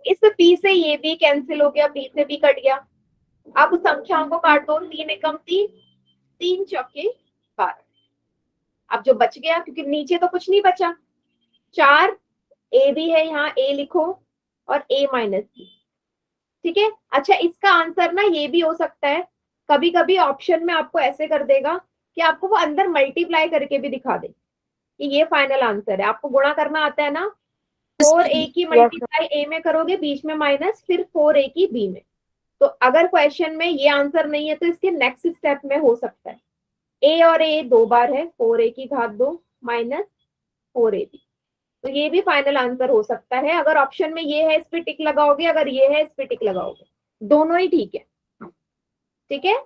इस P से ये भी कैंसिल हो गया, B से भी कट गया। अब संख्याओं को काट दो, 3 एकम 3, 3 चौके 12। अब जो बच गया, क्योंकि नीचे तो कुछ नहीं बचा, 4 A भी है, यहाँ A लिखो और A-B, ठीक है। अच्छा, इसका आंसर ना ये भी हो सकता है, कभी कभी ऑप्शन में आपको ऐसे कर देगा कि आपको वो अंदर मल्टीप्लाई करके भी दिखा दे कि ये फाइनल आंसर है। आपको गुणा करना आता है ना, 4a की मल्टीप्लाई a में करोगे, बीच में माइनस, फिर 4a की b में। तो अगर क्वेश्चन में ये आंसर नहीं है तो इसके नेक्स्ट स्टेप में हो सकता है a और a 2 बार है, 4a की घात 2 माइनस 4ab। तो ये भी फाइनल आंसर हो सकता है। अगर ऑप्शन में ये है इस पे टिक लगाओगे, अगर ये है इस पे टिक लगाओगे, दोनों ही ठीक है। ठीक है,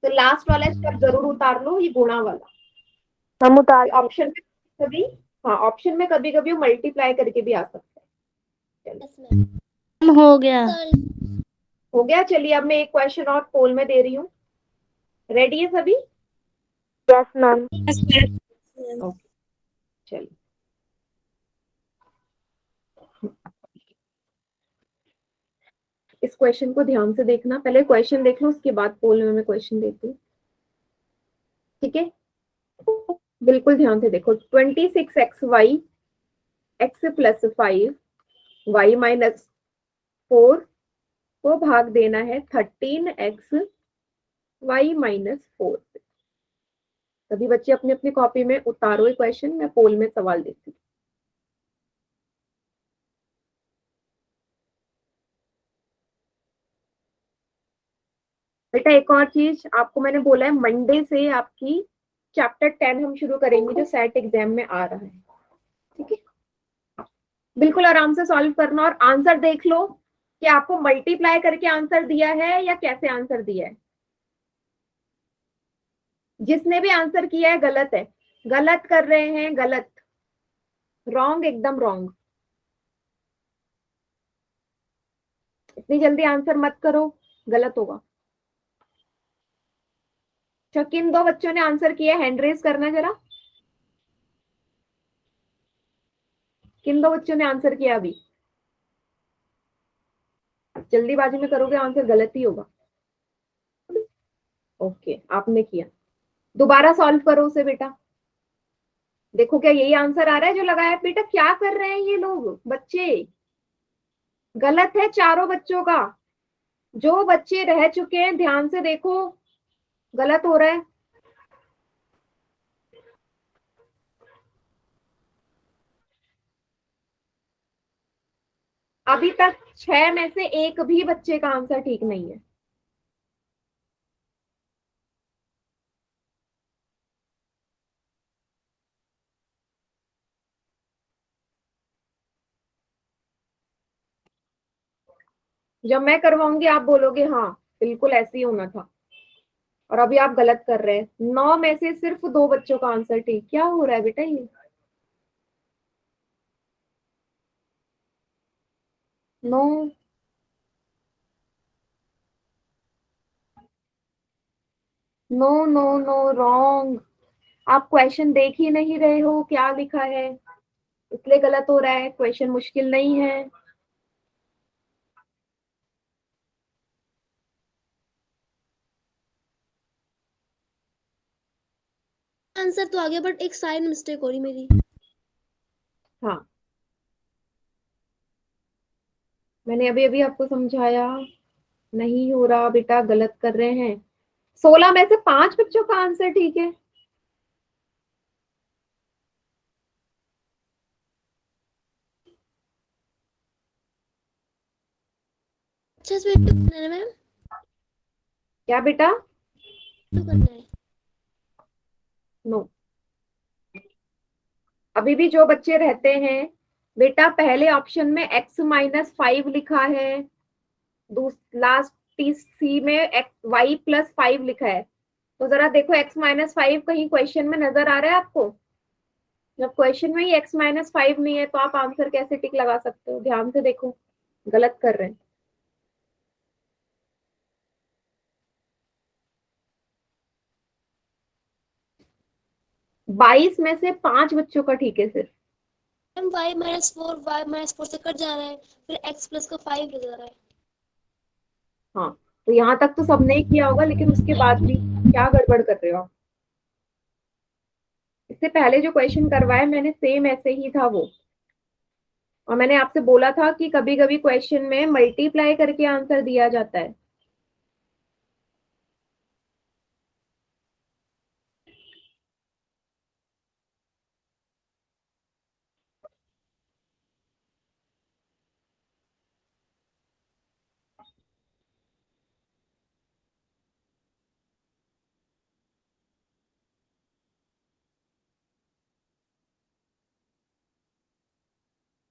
तो लास्ट वाला स्टेप जरूर उतार लो, ये गुणा वाला। हम उतार ऑप्शन में कभी, हाँ ऑप्शन में कभी कभी मल्टीप्लाई करके भी आ सकता है। चलो हो गया। हो गया। चलिए अब मैं एक क्वेश्चन और पोल में दे रही हूँ, रेडी है सभी? Yes ma'am. ओके चलिए, इस क्वेश्चन को ध्यान से देखना, पहले क्वेश्चन देख लो उसके बाद पोल में मैं क्वेश्चन देती हूँ। ठीक है, बिल्कुल ध्यान से देखो। 26xy x plus 5 y minus 4 को भाग देना है 13x y माइनस 4 से। सभी बच्चे अपने अपनी कॉपी में उतारो ये क्वेश्चन, मैं पोल में सवाल देती हूँ। बेटा एक और चीज आपको मैंने बोला है, मंडे से आपकी चैप्टर 10 हम शुरू करेंगे जो सेट एग्जाम में आ रहा है। ठीक है, बिल्कुल आराम से सॉल्व करना और आंसर देख लो कि आपको मल्टीप्लाई करके आंसर दिया है या कैसे आंसर दिया है। जिसने भी आंसर किया है गलत है, गलत कर रहे हैं, गलत, रॉन्ग, एकदम रॉन्ग। इतनी जल्दी आंसर मत करो, गलत होगा। अच्छा, किन 2 बच्चों ने आंसर किया, हैंड रेज करना जरा। किन 2 बच्चों ने आंसर किया अभी? जल्दीबाजी में करोगे आंसर गलत ही होगा। ओके, आपने किया, दोबारा सॉल्व करो उसे बेटा। देखो क्या यही आंसर आ रहा है जो लगाया? बेटा क्या कर रहे हैं ये लोग बच्चे, गलत है चारों बच्चों का। जो बच्चे रह चुके हैं ध्यान से देखो, गलत हो रहा है। अभी तक 6 में से एक भी बच्चे का आंसर ठीक नहीं है। जब मैं करवाऊंगी आप बोलोगे हाँ बिल्कुल ऐसे ही होना था, और अभी आप गलत कर रहे हैं। 9 में से सिर्फ 2 बच्चों का आंसर ठीक। क्या हो रहा है बेटा ये? No, no no no, wrong. आप क्वेश्चन देख ही नहीं रहे हो क्या लिखा है, इसलिए गलत हो रहा है। क्वेश्चन मुश्किल नहीं है। आंसर तो आ गया बट एक साइन मिस्टेक हो रही मेरी। हाँ, मैंने अभी अभी आपको समझाया, नहीं हो रहा बेटा, गलत कर रहे हैं। 16 में से 5 बच्चों का आंसर ठीक है। अच्छा इसमें टू करना है मैम, क्या बेटा? टू करना है। नो, अभी भी जो बच्चे रहते हैं बेटा, पहले ऑप्शन में x माइनस 5 लिखा है, लास्ट सी में y प्लस 5 लिखा है। तो जरा देखो x माइनस 5 कहीं क्वेश्चन में नजर आ रहा है आपको? जब क्वेश्चन में ही x माइनस 5 नहीं है तो आप आंसर कैसे टिक लगा सकते हो? ध्यान से देखो, गलत कर रहे हैं। 22 में से 5 बच्चों का ठीक है सिर्फ। मैम y-4 से कट जा रहा है, फिर x प्लस का 5 लग जा रहा है। हाँ, तो यहाँ तक तो सबने ही किया होगा, लेकिन उसके बाद भी क्या गड़बड़ कर रहे हो आप? इससे पहले जो क्वेश्चन करवाया मैंने सेम ऐसे ही था वो। और मैंने आपसे बोला था कि कभी कभी क्वेश्चन में मल्टीप्लाई करके आंसर दिया जाता है।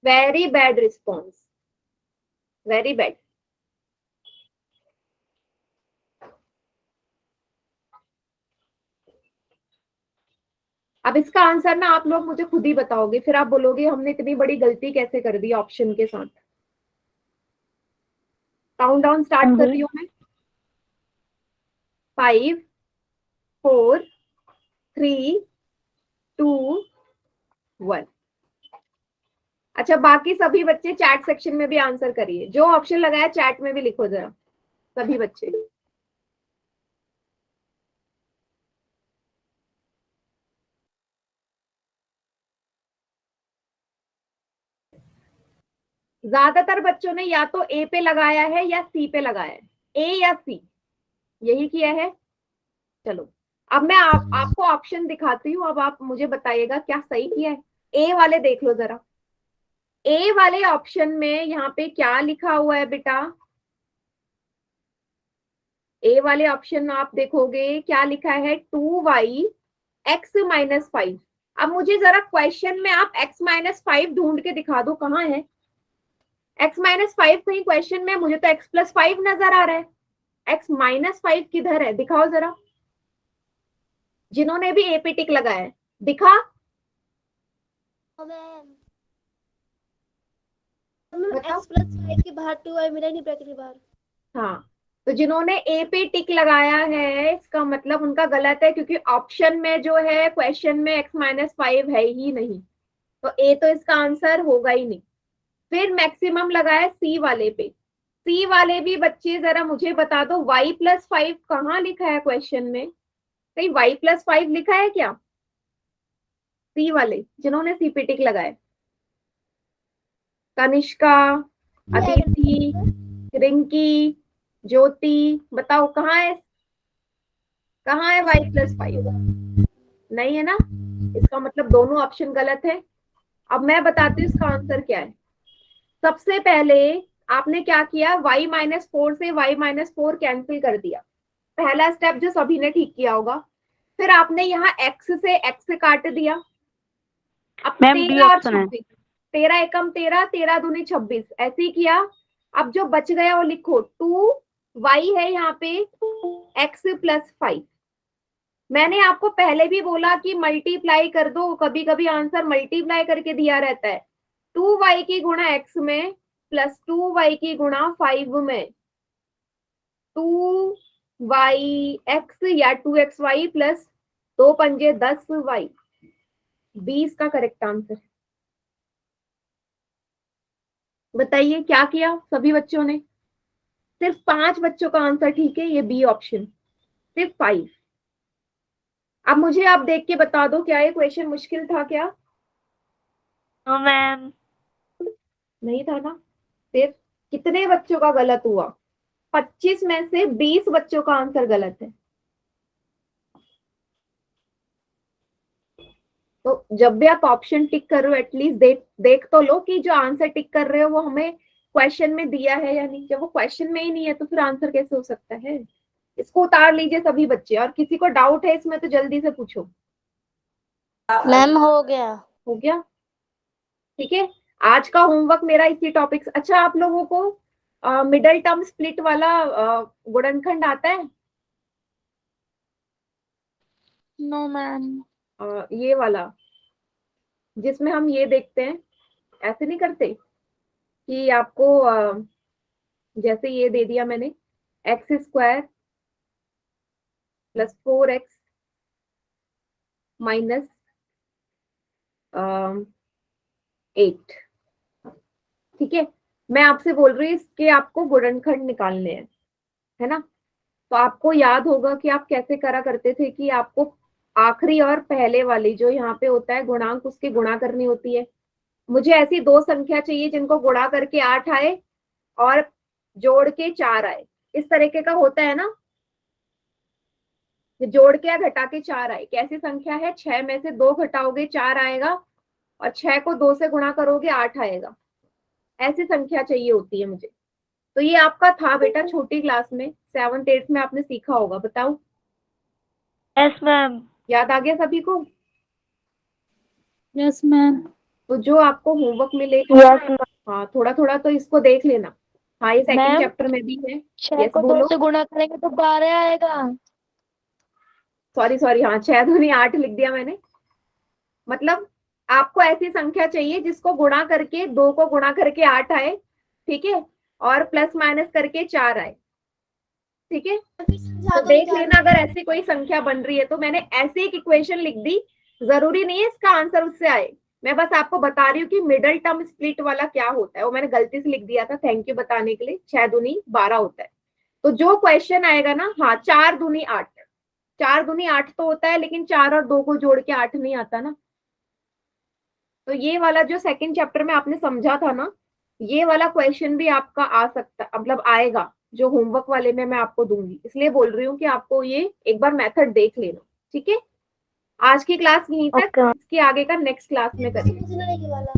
Very bad response, very bad. अब इसका आंसर ना आप लोग मुझे खुद ही बताओगे, फिर आप बोलोगे हमने इतनी बड़ी गलती कैसे कर दी ऑप्शन के साथ। काउंट डाउन स्टार्ट कर रही हूँ मैं। 5 4 3 2 1। अच्छा, बाकी सभी बच्चे चैट सेक्शन में भी आंसर करिए, जो ऑप्शन लगाया चैट में भी लिखो जरा सभी बच्चे। ज्यादातर बच्चों ने या तो ए पे लगाया है या सी पे लगाया है, ए या सी यही किया है। चलो अब मैं आपको ऑप्शन दिखाती हूँ, अब आप मुझे बताइएगा क्या सही किया है। ए वाले देख लो जरा, ए वाले ऑप्शन में यहाँ पे क्या लिखा हुआ है बेटा। ए वाले ऑप्शन आप देखोगे क्या लिखा है, 2y x-5। अब मुझे जरा क्वेश्चन में आप x-5 ढूंढ के दिखा दो कहाँ है। x-5 कहीं क्वेश्चन में, मुझे तो x+5 नजर आ रहा है, x-5 किधर है दिखाओ जरा। जिन्होंने भी ए पे टिक लगाया है दिखा। x+5 के बाहर 2y मिला नहीं, ब्रैकेट के बाहर। हाँ, तो जिन्होंने ए पे टिक लगाया है इसका मतलब उनका गलत है, क्योंकि ऑप्शन में जो है क्वेश्चन में x-5 है ही नहीं, तो ए तो इसका आंसर होगा ही नहीं। फिर मैक्सिमम लगाया सी वाले पे। सी वाले भी बच्चे जरा मुझे बता दो y+5 कहाँ लिखा है क्वेश्चन में, कहीं y+5 लिखा है क्या। सी वाले जिन्होंने सी पे टिक लगाया, तनिष्का, अदिति, रिंकी, ज्योति, बताओ कहाँ है, कहाँ है y+5। नहीं है ना, इसका मतलब दोनों ऑप्शन गलत है। अब मैं बताती हूँ इसका आंसर क्या है। सबसे पहले आपने क्या किया, y-4 से y-4 कैंसिल कर दिया, पहला स्टेप जो सभी ने ठीक किया होगा। फिर आपने यहाँ x से x काट दिया। अब 13 और 26, 13 एकम 13, 13 दूनी 26, ऐसे ही किया। अब जो बच गया वो लिखो, 2y है यहाँ पे x+5। मैंने आपको पहले भी बोला कि मल्टीप्लाई कर दो, कभी कभी आंसर मल्टीप्लाई करके दिया रहता है। 2y की गुणा x में प्लस 2y की गुणा 5 में, 2y(x) या 2xy प्लस 2 पंजे 10y, 20 का करेक्ट आंसर। बताइए क्या किया सभी बच्चों ने। सिर्फ 5 बच्चों का आंसर ठीक है, ये बी ऑप्शन, सिर्फ 5। अब मुझे आप देख के बता दो क्या ये क्वेश्चन मुश्किल था क्या। मैम नहीं था ना। फिर कितने बच्चों का गलत हुआ, 25 में से 20 बच्चों का आंसर गलत है। तो जब भी आप ऑप्शन टिक कर रहे हो एटलीस्ट देख तो लो कि जो आंसर टिक कर रहे हो वो हमें क्वेश्चन में दिया है या नहीं। जब वो क्वेश्चन में ही नहीं है तो फिर आंसर कैसे हो सकता है। इसको उतार लीजिए सभी बच्चे, और किसी को डाउट है इसमें तो जल्दी से पूछो। मैम हो गया। हो गया, ठीक है। आज का होमवर्क मेरा इसी टॉपिक। अच्छा, आप लोगों को मिडल टर्म स्प्लिट वाला गुणनखंड आता है। No ma'am. ये वाला जिसमें हम ये देखते हैं, ऐसे नहीं करते कि आपको जैसे ये दे दिया मैंने, x² + 4x - 8, ठीक है। मैं आपसे बोल रही हूँ इसके आपको गुणनखंड निकालने हैं, है ना। तो आपको याद होगा कि आप कैसे करा करते थे कि आपको आखिरी और पहले वाली जो यहाँ पे होता है गुणांक उसकी गुणा करनी होती है। मुझे ऐसी दो संख्या चाहिए जिनको गुणा करके 8 आए और जोड़ के 4 आए। इस तरीके का होता है ना, जोड़ के या घटा के 4 आए। कैसी संख्या है? 6 में से 2 घटाओगे 4 आएगा और 6 को 2 से गुणा करोगे 8 आएगा। ऐसी संख्या चाहिए होती है मुझे। तो ये आपका था बेटा छोटी क्लास में, 7th 8th में आपने सीखा होगा। बताओ, यस मैम। याद आ गया सभी को? Yes ma'am. तो जो आपको होमवर्क मिलेगा, यस मैम। हाँ थोड़ा थोड़ा तो इसको देख लेना। हाँ ये सेकंड मैम, चैप्टर में भी है। 6 यस को 2 बोलो। से गुणा करेंगे तो 12 आएगा। सॉरी हाँ 6 दूनी 8 लिख दिया मैंने। मतलब आपको ऐसी संख्या चाहिए जिसको गुणा करके 2 को गुणा करके 8 आए, ठीक है, और प्लस माइनस करके 4 आए, ठीक है। तो देख लेना अगर ऐसी कोई संख्या बन रही है तो। मैंने ऐसे एक इक्वेशन लिख दी, जरूरी नहीं है इसका आंसर उससे आए, मैं बस आपको बता रही हूँ कि मिडल टर्म स्प्लिट वाला क्या होता है। वो मैंने गलती से लिख दिया था, थैंक यू बताने के लिए। 6 दूनी 12 होता है। तो जो क्वेश्चन आएगा ना, हाँ 4 दूनी 8, 4 दूनी 8 तो होता है, लेकिन 4 और 2 को जोड़ के 8 नहीं आता ना। तो ये वाला जो सेकंड चैप्टर में आपने समझा था ना, ये वाला क्वेश्चन भी आपका आ सकता, मतलब आएगा, जो होमवर्क वाले में मैं आपको दूंगी। इसलिए बोल रही हूँ कि आपको ये एक बार मेथड देख लेना, ठीक है। आज की क्लास यहीं तक, ओके। इसके आगे का नेक्स्ट क्लास में करेंगे। वाला